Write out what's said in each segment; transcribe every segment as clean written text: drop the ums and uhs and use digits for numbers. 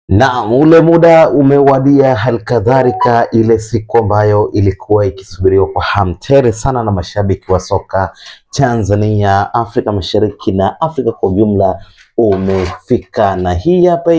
Na ule muda umewadia, halikadhalika ile siku ambayo ilikuwa ikisubiriwa kwa hamu tele sana na mashabiki wa soka Tanzania, Afrika Mashariki na Afrika kwa ujumla umefika, na hii hapa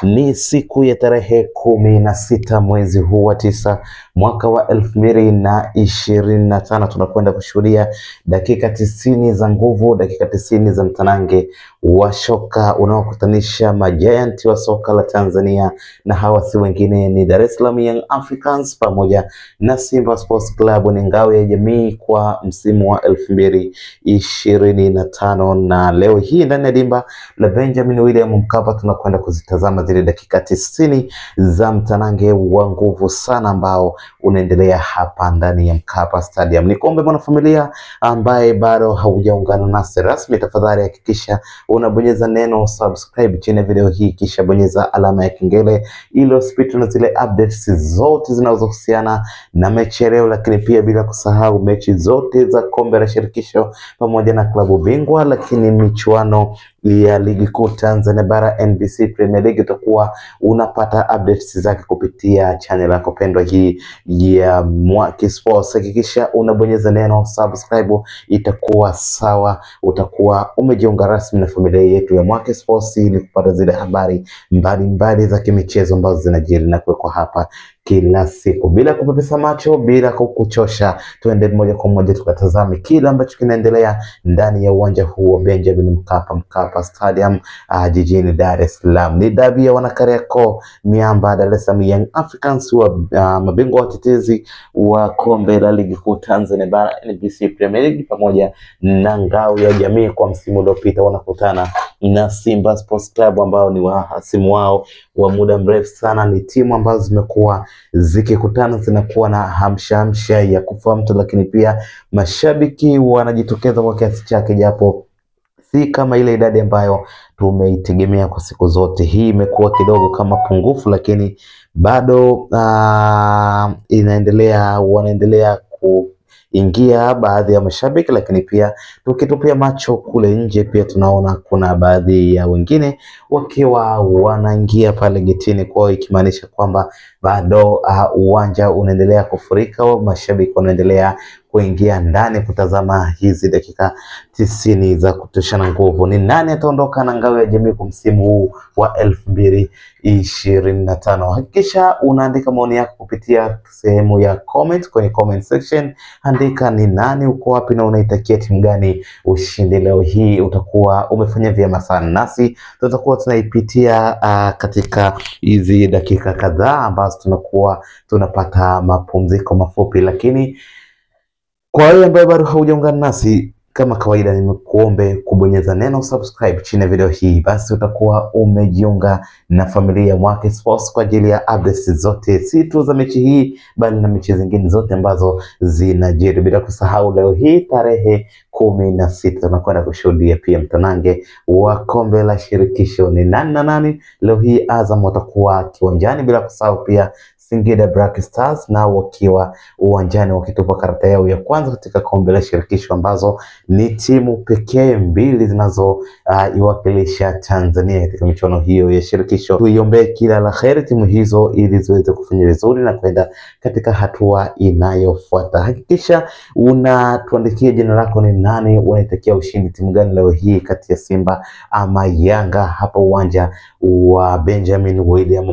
ni siku ya tarehe 16 mwezi huu wa 9 mwaka wa 2025. Tunakwenda kushuhudia dakika 90 za nguvu, dakika 90 za mtanange wa soka unaokutanisha majianti wa soka la Tanzania, na hawa si wengine ni Dar es Salaam Young Africans pamoja na Simba Sports Club. Ni ngao ya jamii kwa msimu wa 2025, na leo hii ndani ya dimba la Benjamin William Mkapa tunakwenda kuzitazama zile dakika 90 za mtanange wa nguvu sana ambao unaendelea hapa ndani ya Mkapa Stadium. Nikombe mwanafamilia ambaye bado haujaungana nasi rasmi, tafadhali hakikisha unabonyeza neno subscribe chini ya video hii, kisha bonyeza alama ya kengele ili usipitwe na zile updates zote zinazohusiana na mechi leo, lakini pia bila kusahau mechi zote za kombe la shirikisho pamoja na klabu bingwa, lakini michuano ya ligi kuu Tanzania bara NBC Premier League utakuwa unapata updates zake kupitia channel yako pendwa hii ya Mwaki Sports. Hakikisha unabonyeza neno subscribe, itakuwa sawa, utakuwa umejiunga rasmi na familia yetu ya Mwaki Sports ili kupata zile habari mbalimbali za kimichezo ambazo zinajiri na kuwekwa hapa kila siku. Bila kupepesa macho, bila kukuchosha, tuende moja kwa moja tukatazame kile ambacho kinaendelea ndani ya uwanja huu wa Benjamin Mkapa Stadium jijini Dar es Salaam. Ni dabi ya wanakariakoo miamba Dar es Salaam Young Africans wa mabingwa watetezi wa kombe la ligi kuu Tanzania bara NBC Premier League pamoja na ngao ya jamii kwa msimu uliopita, wanakutana na Simba Sports Club ambao ni wahasimu wao wa muda mrefu sana. Ni timu ambazo zimekuwa zikikutana zinakuwa na hamsha ya kufahamu, lakini pia mashabiki wanajitokeza kwa kiasi chake, japo si kama ile idadi ambayo tumeitegemea kwa siku zote. Hii imekuwa kidogo kama pungufu, lakini bado wanaendelea kuingia baadhi ya mashabiki, lakini pia tukitupia macho kule nje pia tunaona kuna baadhi ya wengine wakiwa wanaingia pale getini, kwa ikimaanisha kwamba bado uwanja unaendelea kufurika, mashabiki wanaendelea kuingia ndani kutazama hizi dakika 90 za kutoshana nguvu. Ni nani ataondoka na ngao ya jamii kwa msimu huu wa 2025? Hakikisha unaandika maoni yako kupitia sehemu ya comment kwenye comment section. Andika ni nani, uko wapi na unaitakia timu gani ushindi leo hii. Utakuwa umefanya vyema sana, nasi tutakuwa tunaipitia katika hizi dakika kadhaa ambazo tunakuwa tunapata mapumziko mafupi, lakini kwa wewe ambaye bado haujaungana nasi, kama kawaida nimekuombe kubonyeza neno subscribe chini ya video hii, basi utakuwa umejiunga na familia ya Mwaki Sports kwa ajili ya updates zote, si tu za mechi hii bali na mechi zingine zote ambazo zinajiri. Bila kusahau leo hii tarehe 16 tunakwenda kushuhudia pia mtanange wa kombe la shirikisho. Ni nani na nani? Leo hii Azam watakuwa kiwanjani, bila kusahau pia Singida Black Stars na wakiwa uwanjani wakitupa karata yao ya kwanza katika kombe la shirikisho, ambazo ni timu pekee mbili zinazoiwakilisha Tanzania katika michuano hiyo ya shirikisho. Tuiombee kila la kheri timu hizo ili ziweze kufanya vizuri na kwenda katika hatua inayofuata. Hakikisha unatuandikia jina lako, ni nani unaitakia ushindi timu gani leo hii kati ya Simba ama Yanga hapa uwanja wa Benjamin William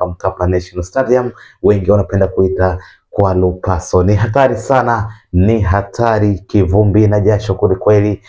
Mkapa National Stadium, wengi wanapenda kuita kwa Lupaso. Ni hatari sana, ni hatari, kivumbi na jasho kweli,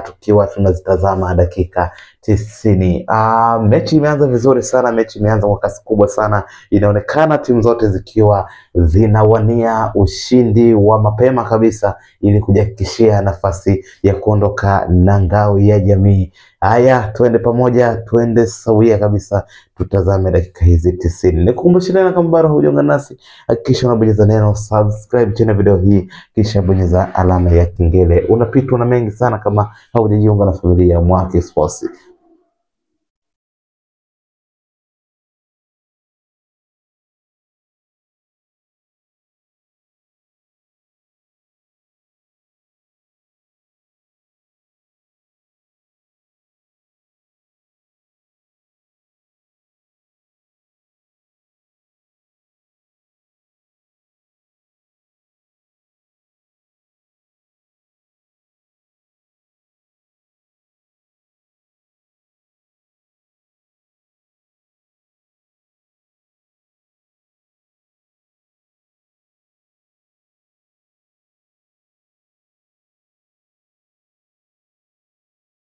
tukiwa tunazitazama dakika 90. Mechi imeanza vizuri sana, mechi imeanza kwa kasi kubwa sana. Inaonekana timu zote zikiwa zinawania ushindi wa mapema kabisa ili kujihakikishia nafasi ya kuondoka na ngao ya jamii. Haya, tuende pamoja, tuende sawia kabisa, tutazame dakika hizi 90. Nikukumbushe tena, kama bado hujaungana nasi, hakikisha unabonyeza neno subscribe chini ya video hii, kisha bonyeza alama ya kengele. Unapitwa na mengi sana kama haujajiunga na familia ya Mwaki Sports.